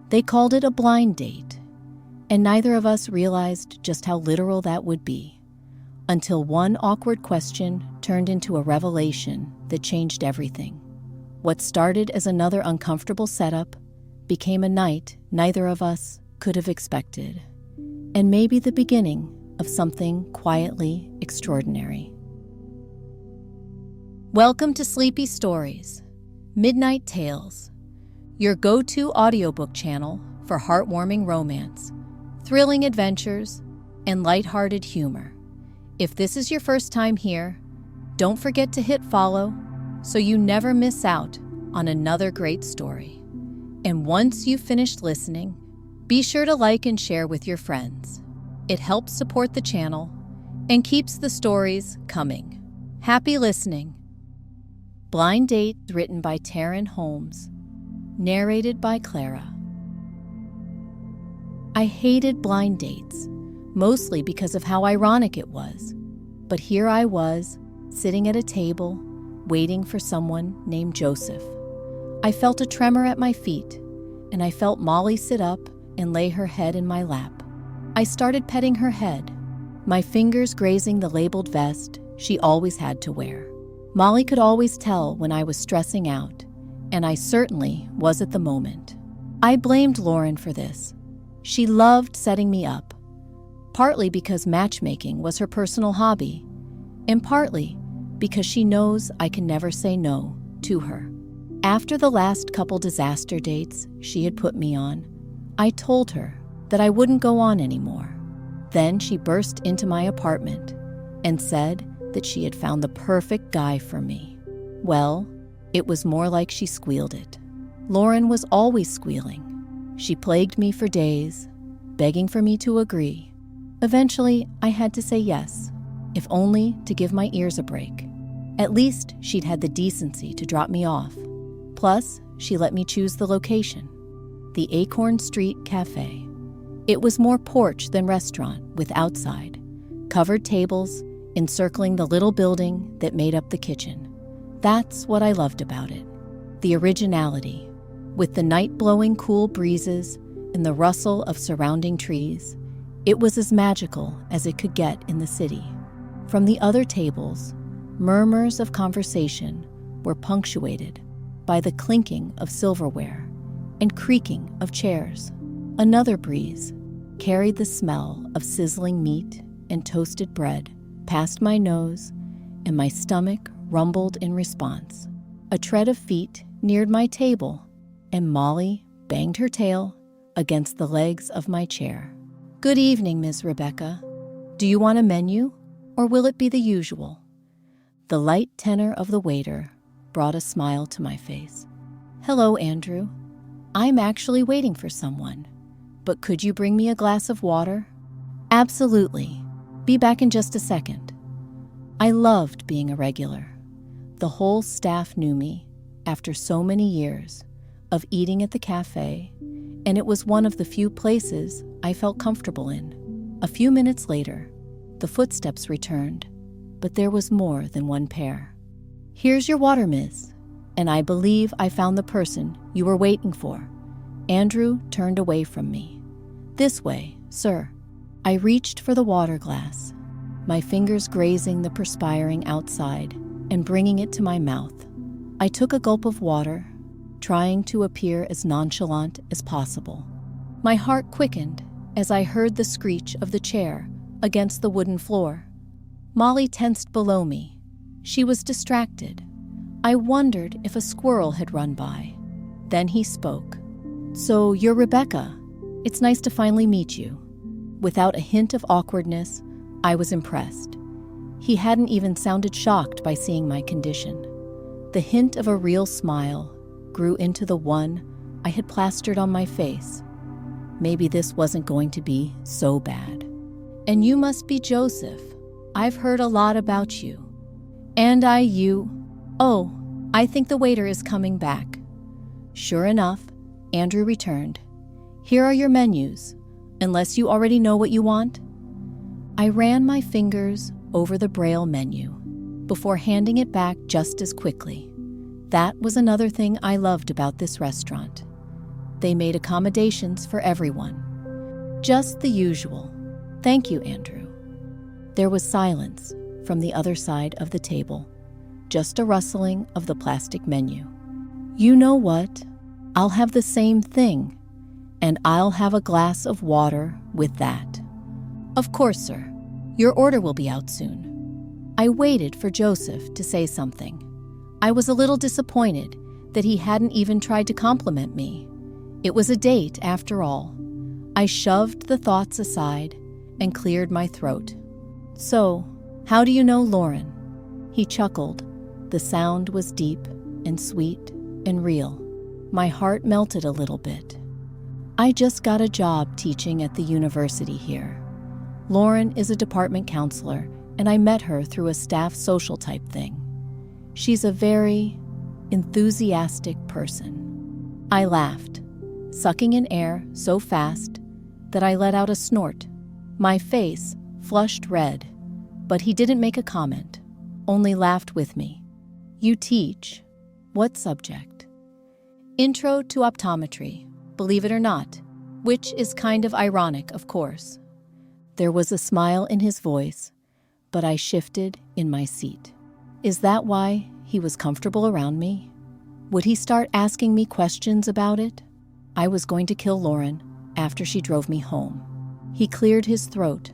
They called it a blind date, and neither of us realized just how literal that would be, until one awkward question turned into a revelation that changed everything. What started as another uncomfortable setup became a night neither of us could have expected, and maybe the beginning of something quietly extraordinary. Welcome to Sleepy Stories, Midnight Tales, your go-to audiobook channel for heartwarming romance, thrilling adventures, and lighthearted humor. If this is your first time here, don't forget to hit follow so you never miss out on another great story. And once you've finished listening, be sure to like and share with your friends. It helps support the channel and keeps the stories coming. Happy listening. Blind Date, written by Taryn Holmes, narrated by Clara. I hated blind dates, mostly because of how ironic it was. But here I was, sitting at a table, waiting for someone named Joseph. I felt a tremor at my feet, and I felt Molly sit up and lay her head in my lap. I started petting her head, my fingers grazing the labeled vest she always had to wear. Molly could always tell when I was stressing out, and I certainly was at the moment. I blamed Lauren for this. She loved setting me up, partly because matchmaking was her personal hobby, and partly because she knows I can never say no to her. After the last couple disaster dates she had put me on, I told her that I wouldn't go on anymore. Then she burst into my apartment and said that she had found the perfect guy for me. Well, it was more like she squealed it. Lauren was always squealing. She plagued me for days, begging for me to agree. Eventually, I had to say yes, if only to give my ears a break. At least she'd had the decency to drop me off. Plus, she let me choose the location, the Acorn Street Cafe. It was more porch than restaurant, with outside, covered tables encircling the little building that made up the kitchen. That's what I loved about it, the originality. With the night blowing cool breezes and the rustle of surrounding trees, it was as magical as it could get in the city. From the other tables, murmurs of conversation were punctuated by the clinking of silverware and creaking of chairs. Another breeze carried the smell of sizzling meat and toasted bread past my nose, and my stomach rumbled in response. A tread of feet neared my table, and Molly banged her tail against the legs of my chair. "Good evening, Miss Rebecca. Do you want a menu, or will it be the usual?" The light tenor of the waiter brought a smile to my face. "Hello, Andrew. I'm actually waiting for someone, but could you bring me a glass of water?" "Absolutely. Be back in just a second." I loved being a regular. The whole staff knew me after so many years of eating at the cafe, and it was one of the few places I felt comfortable in. A few minutes later, the footsteps returned, but there was more than one pair. "Here's your water, miss, and I believe I found the person you were waiting for." Andrew turned away from me. "This way, sir." I reached for the water glass, my fingers grazing the perspiring outside and bringing it to my mouth. I took a gulp of water, trying to appear as nonchalant as possible. My heart quickened as I heard the screech of the chair against the wooden floor. Molly tensed below me. She was distracted. I wondered if a squirrel had run by. Then he spoke. "So you're Rebecca. It's nice to finally meet you." Without a hint of awkwardness, I was impressed. He hadn't even sounded shocked by seeing my condition. The hint of a real smile grew into the one I had plastered on my face. Maybe this wasn't going to be so bad. "And you must be Joseph. I've heard a lot about you." "And you. Oh, I think the waiter is coming back." Sure enough, Andrew returned. "Here are your menus, unless you already know what you want." I ran my fingers over the Braille menu before handing it back just as quickly. That was another thing I loved about this restaurant. They made accommodations for everyone. Just the usual. Thank you, Andrew. There was silence from the other side of the table, just a rustling of the plastic menu. You know what? I'll have the same thing, and I'll have a glass of water with that. Of course, sir. Your order will be out soon. I waited for Joseph to say something. I was a little disappointed that he hadn't even tried to compliment me. It was a date, after all. I shoved the thoughts aside and cleared my throat. So, how do you know Lauren? He chuckled. The sound was deep and sweet and real. My heart melted a little bit. I just got a job teaching at the university here. Lauren is a department counselor, and I met her through a staff social type thing. She's a very enthusiastic person. I laughed, sucking in air so fast that I let out a snort. My face flushed red, but he didn't make a comment, only laughed with me. You teach? What subject? Intro to optometry, believe it or not, which is kind of ironic, of course. There was a smile in his voice, but I shifted in my seat. Is that why he was comfortable around me? Would he start asking me questions about it? I was going to kill Lauren after she drove me home. He cleared his throat.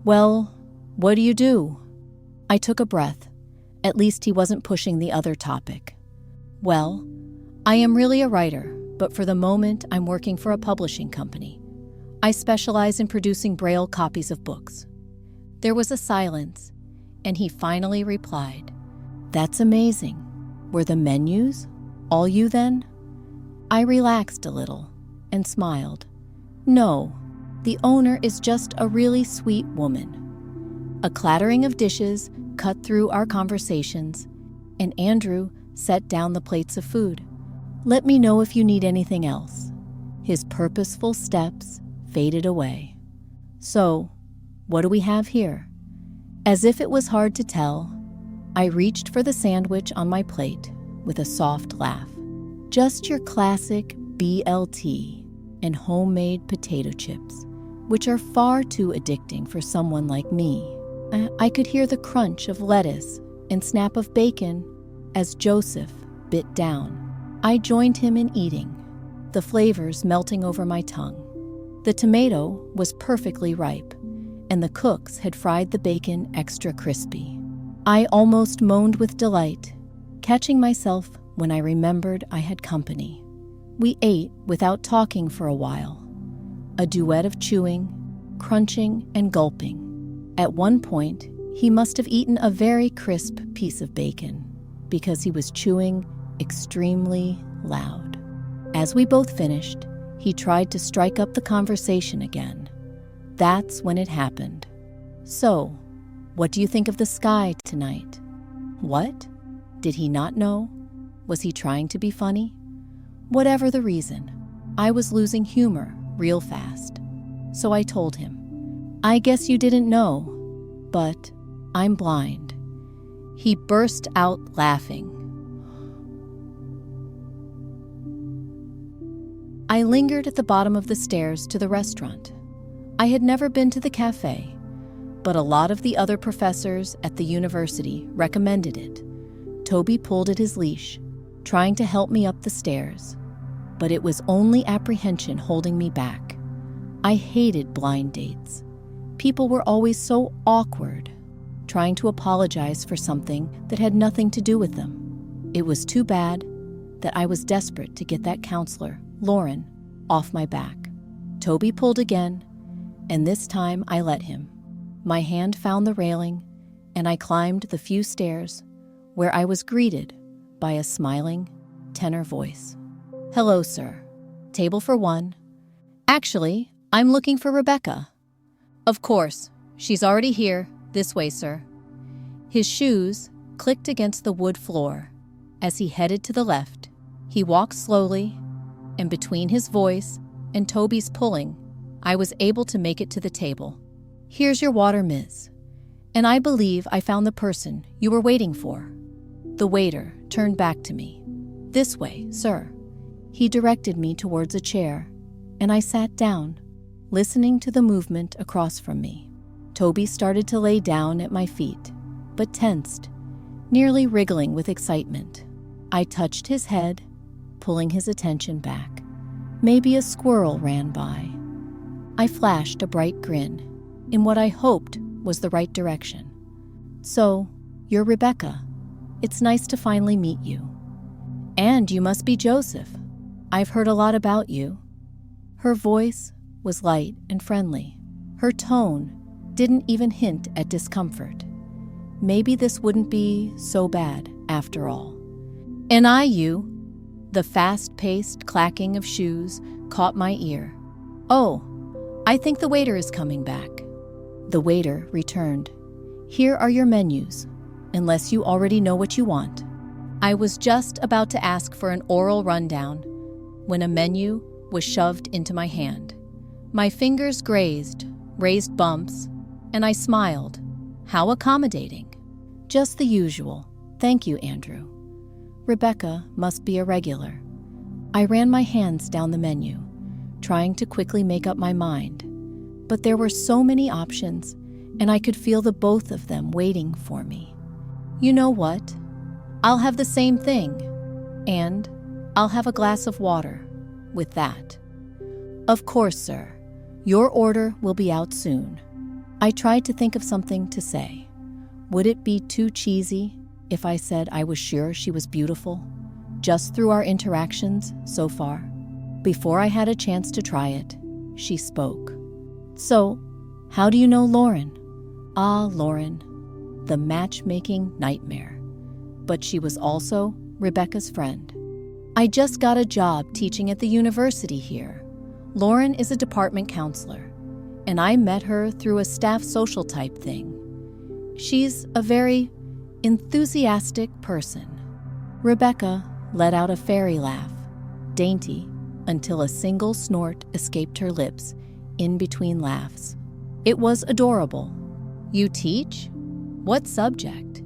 Well, what do you do? I took a breath. At least he wasn't pushing the other topic. Well, I am really a writer, but for the moment I'm working for a publishing company. I specialize in producing Braille copies of books. There was a silence, and he finally replied, That's amazing. Were the menus all you then? I relaxed a little and smiled. No, the owner is just a really sweet woman. A clattering of dishes cut through our conversations, and Andrew set down the plates of food. Let me know if you need anything else. His purposeful steps faded away. So, what do we have here? As if it was hard to tell, I reached for the sandwich on my plate with a soft laugh. Just your classic BLT and homemade potato chips, which are far too addicting for someone like me. I could hear the crunch of lettuce and snap of bacon as Joseph bit down. I joined him in eating, the flavors melting over my tongue. The tomato was perfectly ripe, and the cooks had fried the bacon extra crispy. I almost moaned with delight, catching myself when I remembered I had company. We ate without talking for a while, a duet of chewing, crunching, and gulping. At one point, he must have eaten a very crisp piece of bacon because he was chewing extremely loud. As we both finished, he tried to strike up the conversation again. That's when it happened. So, what do you think of the sky tonight? What? Did he not know? Was he trying to be funny? Whatever the reason, I was losing humor real fast. So I told him, I guess you didn't know, but I'm blind. He burst out laughing. I lingered at the bottom of the stairs to the restaurant. I had never been to the cafe, but a lot of the other professors at the university recommended it. Toby pulled at his leash, trying to help me up the stairs, but it was only apprehension holding me back. I hated blind dates. People were always so awkward, trying to apologize for something that had nothing to do with them. It was too bad that I was desperate to get that counselor, Lauren, off my back. Toby pulled again, and this time I let him. My hand found the railing, and I climbed the few stairs where I was greeted by a smiling tenor voice. Hello, sir. Table for one. Actually, I'm looking for Rebecca. Of course, she's already here. This way, sir. His shoes clicked against the wood floor. As he headed to the left, he walked slowly, and between his voice and Toby's pulling, I was able to make it to the table. Here's your water, miss. And I believe I found the person you were waiting for. The waiter turned back to me. This way, sir. He directed me towards a chair, and I sat down, listening to the movement across from me. Toby started to lay down at my feet, but tensed, nearly wriggling with excitement. I touched his head, pulling his attention back. Maybe a squirrel ran by. I flashed a bright grin, in what I hoped was the right direction. "So, you're Rebecca. It's nice to finally meet you. And you must be Joseph. I've heard a lot about you." Her voice was light and friendly. Her tone didn't even hint at discomfort. Maybe this wouldn't be so bad after all. "And I you." The fast-paced clacking of shoes caught my ear. "Oh, I think the waiter is coming back." The waiter returned. "Here are your menus, unless you already know what you want." I was just about to ask for an oral rundown when a menu was shoved into my hand. My fingers grazed, raised bumps, and I smiled. How accommodating. "Just the usual. Thank you, Andrew." Rebecca must be a regular. I ran my hands down the menu, trying to quickly make up my mind. But there were so many options, and I could feel the both of them waiting for me. "You know what? I'll have the same thing. And I'll have a glass of water with that." "Of course, sir. Your order will be out soon." I tried to think of something to say. Would it be too cheesy if I said I was sure she was beautiful, just through our interactions so far? Before I had a chance to try it, she spoke. "So, how do you know Lauren?" Ah, Lauren, the matchmaking nightmare. But she was also Rebecca's friend. "I just got a job teaching at the university here. Lauren is a department counselor, and I met her through a staff social type thing. She's a very enthusiastic person." Rebecca let out a fairy laugh, dainty until a single snort escaped her lips in between laughs. It was adorable. "You teach? What subject?"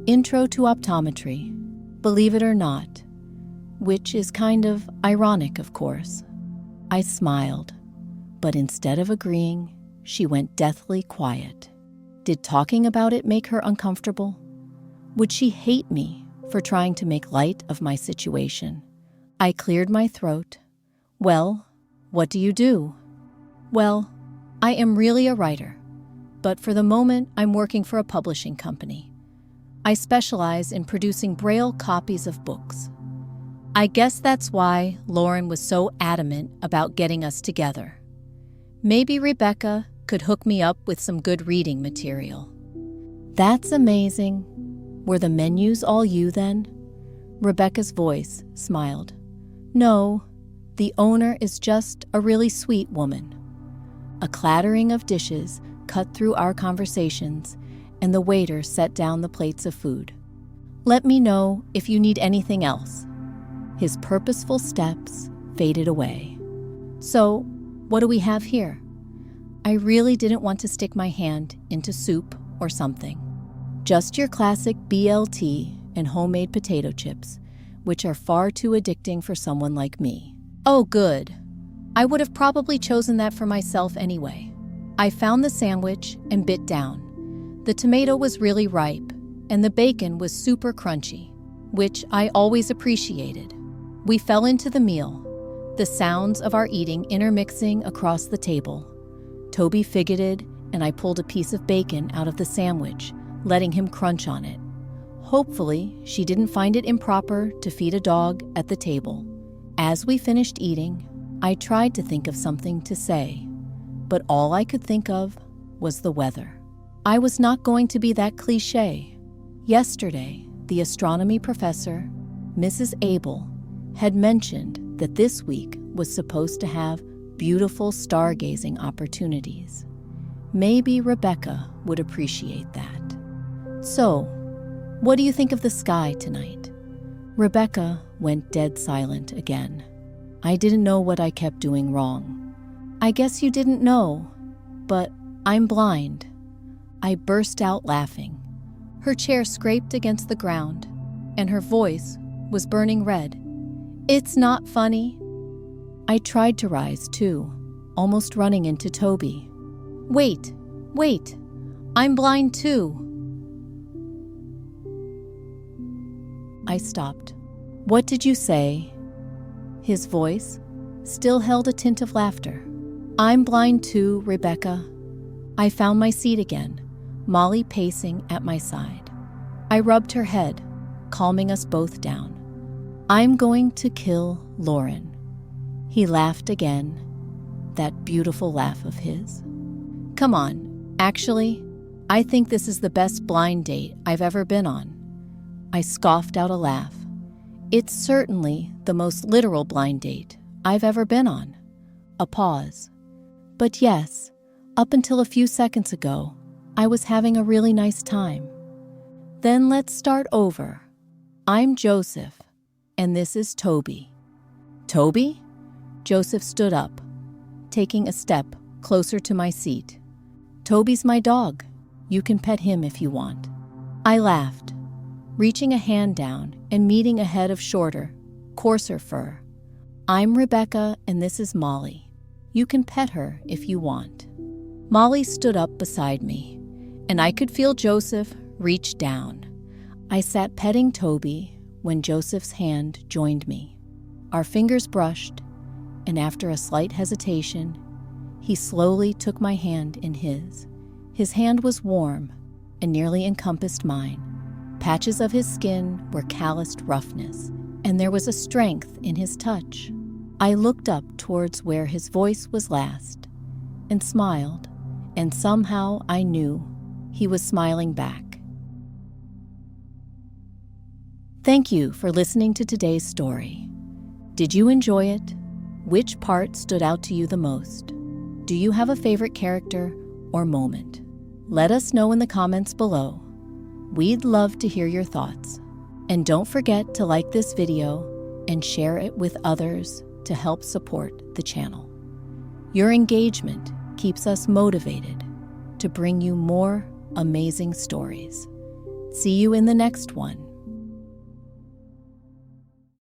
"Intro to optometry, believe it or not," which is kind of ironic, of course. I smiled, but instead of agreeing, she went deathly quiet. Did talking about it make her uncomfortable? Would she hate me for trying to make light of my situation? I cleared my throat. "Well, what do you do?" "Well, I am really a writer, but for the moment I'm working for a publishing company. I specialize in producing Braille copies of books." I guess that's why Lauren was so adamant about getting us together. Maybe Rebecca could hook me up with some good reading material. "That's amazing. Were the menus all you then?" Rebecca's voice smiled. "No, the owner is just a really sweet woman." A clattering of dishes cut through our conversations, and the waiter set down the plates of food. "Let me know if you need anything else." His purposeful steps faded away. "So, what do we have here?" I really didn't want to stick my hand into soup or something. "Just your classic BLT and homemade potato chips, which are far too addicting for someone like me." "Oh, good. I would have probably chosen that for myself anyway." I found the sandwich and bit down. The tomato was really ripe, and the bacon was super crunchy, which I always appreciated. We fell into the meal, the sounds of our eating intermixing across the table. Toby fidgeted, and I pulled a piece of bacon out of the sandwich, letting him crunch on it. Hopefully, she didn't find it improper to feed a dog at the table. As we finished eating, I tried to think of something to say, but all I could think of was the weather. I was not going to be that cliché. Yesterday, the astronomy professor, Mrs. Abel, had mentioned that this week was supposed to have beautiful stargazing opportunities. Maybe Rebecca would appreciate that. "So, what do you think of the sky tonight?" Rebecca went dead silent again. I didn't know what I kept doing wrong. "I guess you didn't know, but I'm blind." I burst out laughing. Her chair scraped against the ground, and her voice was burning red. It's not funny. I tried to rise too, almost running into Toby. Wait, I'm blind too. I stopped. What did you say? His voice still held a tint of laughter. I'm blind too, Rebecca. I found my seat again, Molly pacing at my side. I rubbed her head, calming us both down. I'm going to kill Lauren. He laughed again, that beautiful laugh of his. Come on, actually, I think this is the best blind date I've ever been on. I scoffed out a laugh. It's certainly the most literal blind date I've ever been on. A pause. But yes, up until a few seconds ago, I was having a really nice time. Then let's start over. I'm Joseph, and this is Toby. Toby? Joseph stood up, taking a step closer to my seat. Toby's my dog. You can pet him if you want. I laughed, reaching a hand down and meeting a head of shorter, coarser fur. I'm Rebecca, and this is Molly. You can pet her if you want. Molly stood up beside me, and I could feel Joseph reach down. I sat petting Toby when Joseph's hand joined me. Our fingers brushed, and after a slight hesitation, he slowly took my hand in his. His hand was warm and nearly encompassed mine. Patches of his skin were calloused roughness, and there was a strength in his touch. I looked up towards where his voice was last and smiled, and somehow I knew he was smiling back. Thank you for listening to today's story. Did you enjoy it? Which part stood out to you the most? Do you have a favorite character or moment? Let us know in the comments below. We'd love to hear your thoughts. And don't forget to like this video and share it with others to help support the channel. Your engagement keeps us motivated to bring you more amazing stories. See you in the next one.